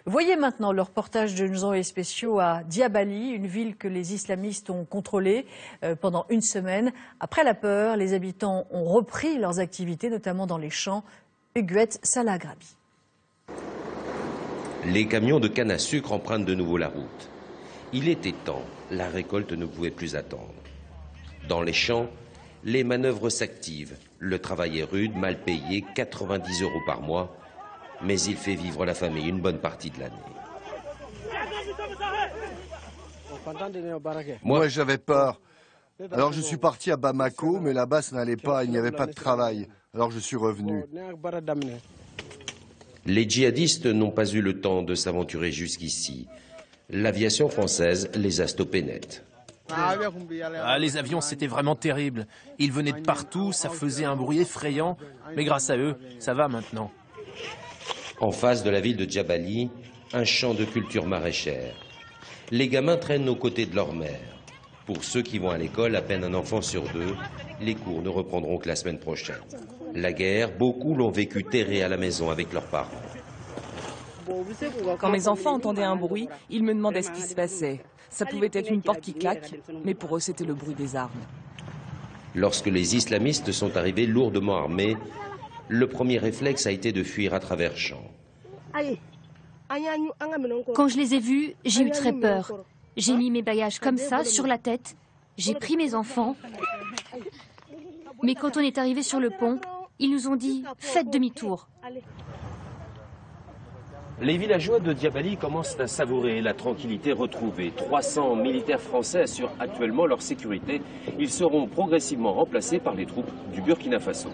Voyez maintenant le reportage de nos envoyés spéciaux à Diabali, une ville que les islamistes ont contrôlée pendant une semaine. Après la peur, les habitants ont repris leurs activités, notamment dans les champs. Huguette Salagrabi. Les camions de canne à sucre empruntent de nouveau la route. Il était temps, la récolte ne pouvait plus attendre. Dans les champs, les manœuvres s'activent. Le travail est rude, mal payé, 90 € par mois, mais il fait vivre la famille une bonne partie de l'année. Moi, j'avais peur. Alors je suis parti à Bamako, mais là-bas ça n'allait pas, il n'y avait pas de travail. Alors je suis revenu. Les djihadistes n'ont pas eu le temps de s'aventurer jusqu'ici. L'aviation française les a stoppés net. Les avions, c'était vraiment terrible. Ils venaient de partout, ça faisait un bruit effrayant. Mais grâce à eux, ça va maintenant. En face de la ville de Djabali, un champ de culture maraîchère. Les gamins traînent aux côtés de leur mère. Pour ceux qui vont à l'école, à peine un enfant sur deux, les cours ne reprendront que la semaine prochaine. La guerre, beaucoup l'ont vécu terrés à la maison avec leurs parents. Quand mes enfants entendaient un bruit, ils me demandaient ce qui se passait. Ça pouvait être une porte qui claque, mais pour eux c'était le bruit des armes. Lorsque les islamistes sont arrivés lourdement armés, le premier réflexe a été de fuir à travers champs. Quand je les ai vus, j'ai eu très peur. J'ai mis mes bagages comme ça, sur la tête. J'ai pris mes enfants. Mais quand on est arrivé sur le pont, ils nous ont dit « Faites demi-tour ». Les villageois de Djabali commencent à savourer la tranquillité retrouvée. 300 militaires français assurent actuellement leur sécurité. Ils seront progressivement remplacés par les troupes du Burkina Faso.